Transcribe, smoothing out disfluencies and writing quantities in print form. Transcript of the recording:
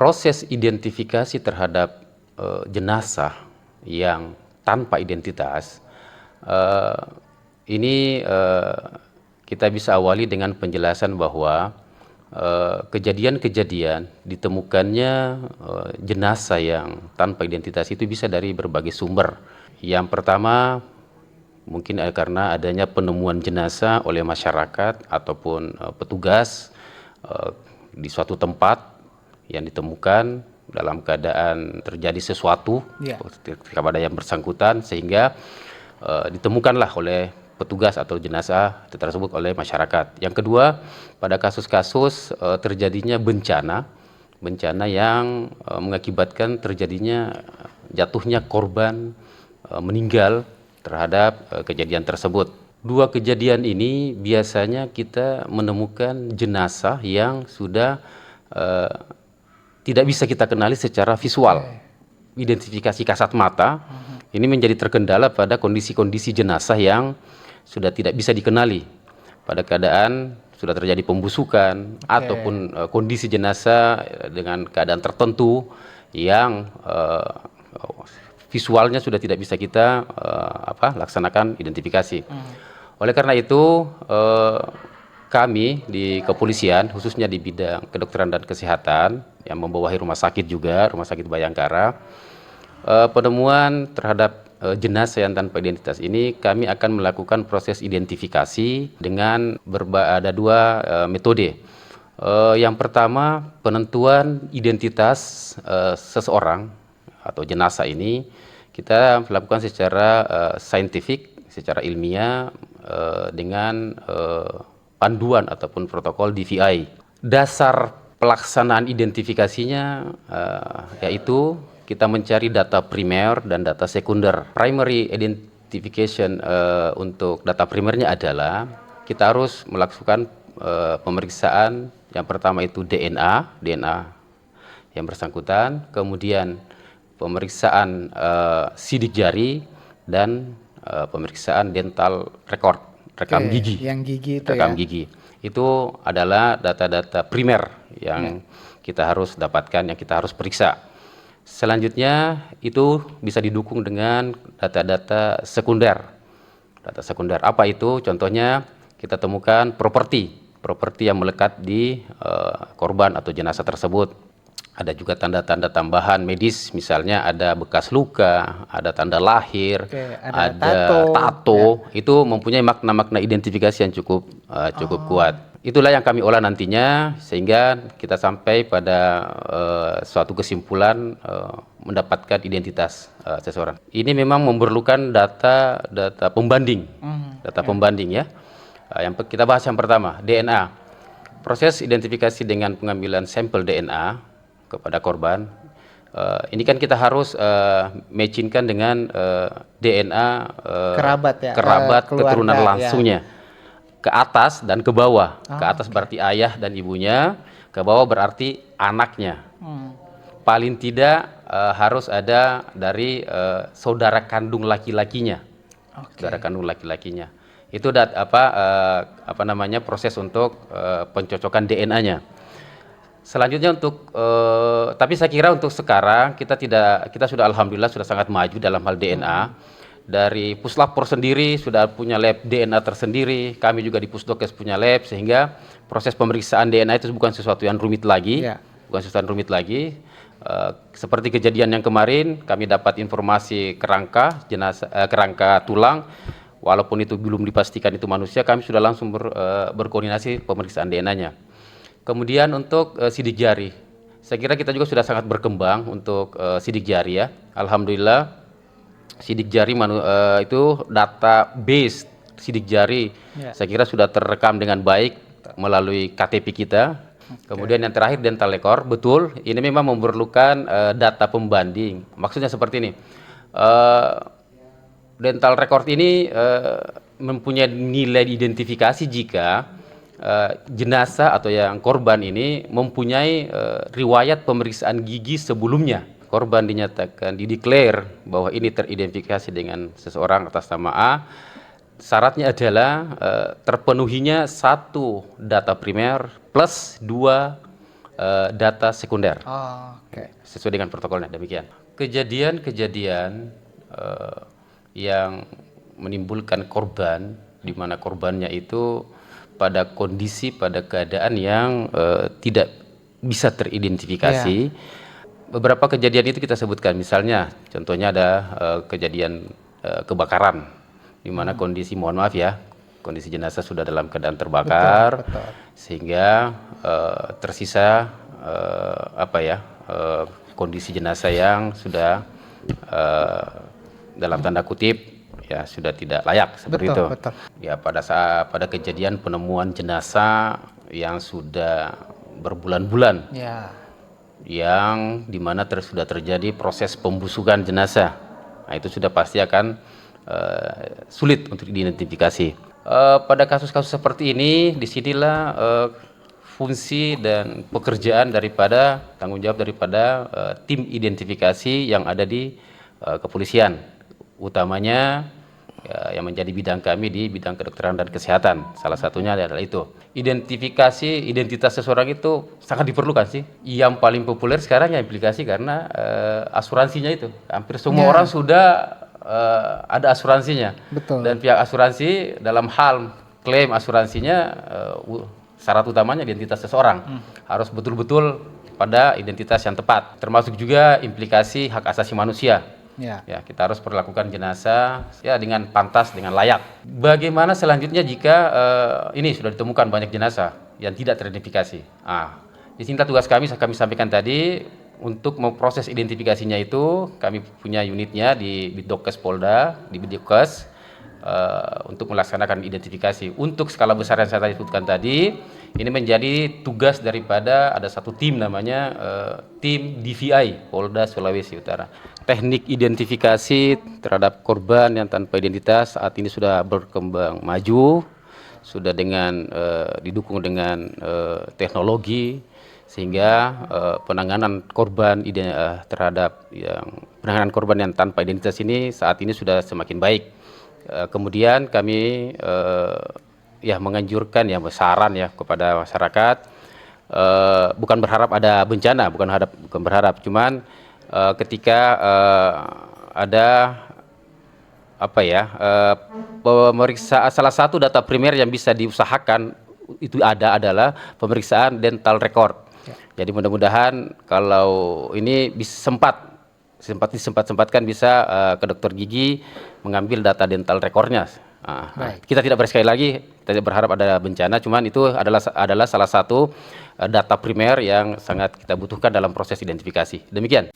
proses identifikasi terhadap jenazah yang tanpa identitas ini kita bisa awali dengan penjelasan bahwa kejadian-kejadian ditemukannya jenazah yang tanpa identitas itu bisa dari berbagai sumber. Yang pertama mungkin karena adanya penemuan jenazah oleh masyarakat ataupun petugas di suatu tempat yang ditemukan dalam keadaan terjadi sesuatu kepada yang bersangkutan, sehingga ditemukanlah oleh petugas atau jenazah tersebut oleh masyarakat. Yang kedua, pada kasus-kasus terjadinya bencana yang mengakibatkan terjadinya jatuhnya korban meninggal terhadap kejadian tersebut. Dua kejadian ini biasanya kita menemukan jenazah yang sudah tidak bisa kita kenali secara visual. Identifikasi kasat mata ini menjadi terkendala pada kondisi-kondisi jenazah yang sudah tidak bisa dikenali pada keadaan sudah terjadi pembusukan ataupun kondisi jenazah dengan keadaan tertentu yang visualnya sudah tidak bisa kita laksanakan identifikasi. Oleh karena itu kami di kepolisian, khususnya di bidang kedokteran dan kesehatan yang membawahi rumah sakit juga, Rumah Sakit Bayangkara, penemuan terhadap jenazah yang tanpa identitas ini kami akan melakukan proses identifikasi dengan ada dua metode. Yang pertama, penentuan identitas seseorang atau jenazah ini kita lakukan secara saintifik, secara ilmiah dengan panduan ataupun protokol DVI. Dasar pelaksanaan identifikasinya yaitu kita mencari data primer dan data sekunder. Primary identification untuk data primernya adalah kita harus melakukan pemeriksaan. Yang pertama itu DNA yang bersangkutan, kemudian pemeriksaan sidik jari dan pemeriksaan dental record, rekam gigi. Yang gigi itu rekam gigi. Itu adalah data-data primer yang kita harus dapatkan, yang kita harus periksa. Selanjutnya itu bisa didukung dengan data-data sekunder. Data sekunder apa itu? Contohnya kita temukan properti yang melekat di korban atau jenazah tersebut. Ada juga tanda-tanda tambahan medis, misalnya ada bekas luka, ada tanda lahir, ada tato. Itu mempunyai makna-makna identifikasi yang cukup kuat. Itulah yang kami olah nantinya sehingga kita sampai pada suatu kesimpulan mendapatkan identitas seseorang. Ini memang memerlukan data pembanding, pembanding ya. Yang kita bahas yang pertama, DNA. Proses identifikasi dengan pengambilan sampel DNA kepada korban. Ini kan kita harus matchingkan dengan DNA kerabat keturunan langsungnya. Ke atas dan ke bawah. Ke atas berarti ayah dan ibunya, ke bawah berarti anaknya. Paling tidak harus ada dari saudara kandung laki-lakinya. Saudara kandung laki-lakinya. Itu proses untuk pencocokan DNA-nya. Selanjutnya untuk tapi saya kira untuk sekarang kita sudah alhamdulillah sudah sangat maju dalam hal DNA. Dari Puslapor sendiri sudah punya lab DNA tersendiri, kami juga di Pusdokes punya lab, sehingga proses pemeriksaan DNA itu bukan sesuatu yang rumit lagi, seperti kejadian yang kemarin, kami dapat informasi kerangka tulang, walaupun itu belum dipastikan itu manusia, kami sudah langsung berkoordinasi pemeriksaan DNA-nya. Kemudian untuk sidik jari, saya kira kita juga sudah sangat berkembang untuk sidik jari ya, alhamdulillah. Sidik jari itu database sidik jari saya kira sudah terekam dengan baik melalui KTP kita. Kemudian yang terakhir dental record, betul ini memang memerlukan data pembanding. Maksudnya seperti ini, dental record ini mempunyai nilai identifikasi jika jenazah atau yang korban ini mempunyai riwayat pemeriksaan gigi sebelumnya. Korban dinyatakan dideklar bahwa ini teridentifikasi dengan seseorang atas nama A. Syaratnya adalah terpenuhinya 1 data primer plus 2 data sekunder. Oh, oke. Sesuai dengan protokolnya, demikian. Kejadian-kejadian yang menimbulkan korban, di mana korbannya itu pada kondisi, pada keadaan yang tidak bisa teridentifikasi. Beberapa kejadian itu kita sebutkan, misalnya contohnya ada kejadian kebakaran, di mana kondisi, mohon maaf ya, kondisi jenazah sudah dalam keadaan terbakar, Betul. sehingga tersisa kondisi jenazah yang sudah dalam tanda kutip ya sudah tidak layak seperti itu. Betul. Ya pada kejadian penemuan jenazah yang sudah berbulan-bulan, yang dimana sudah terjadi proses pembusukan jenazah, nah itu sudah pasti akan sulit untuk diidentifikasi. Pada kasus-kasus seperti ini, disinilah fungsi dan pekerjaan daripada tanggung jawab daripada tim identifikasi yang ada di kepolisian, utamanya yang menjadi bidang kami di bidang kedokteran dan kesehatan. Salah satunya adalah itu. Identifikasi identitas seseorang itu sangat diperlukan sih. Yang paling populer sekarang ya implikasi karena asuransinya itu. Hampir semua orang sudah ada asuransinya. Betul. Dan pihak asuransi dalam hal klaim asuransinya syarat utamanya identitas seseorang harus betul-betul pada identitas yang tepat, termasuk juga implikasi hak asasi manusia. Ya, kita harus perlakukan jenazah ya dengan pantas, dengan layak. Bagaimana selanjutnya jika ini sudah ditemukan banyak jenazah yang tidak teridentifikasi? Di sini tugas kami sampaikan tadi, untuk memproses identifikasinya itu kami punya unitnya di Bidokes Polda, di Bidokes, untuk melaksanakan identifikasi. Untuk skala besar yang saya tadi sebutkan tadi, ini menjadi tugas daripada ada satu tim namanya tim DVI Polda Sulawesi Utara. Teknik identifikasi terhadap korban yang tanpa identitas saat ini sudah berkembang maju, sudah didukung dengan teknologi, sehingga penanganan korban penanganan korban yang tanpa identitas ini saat ini sudah semakin baik. Kemudian kami menganjurkan saran kepada masyarakat, bukan berharap ada bencana, bukan berharap, cuman ketika ada pemeriksaan, salah satu data primer yang bisa diusahakan itu adalah pemeriksaan dental record. Jadi mudah-mudahan kalau ini sempat-sempatkan bisa ke dokter gigi mengambil data dental recordnya. Kita tidak sekali lagi tidak berharap ada bencana, cuman itu adalah salah satu data primer yang sangat kita butuhkan dalam proses identifikasi. Demikian.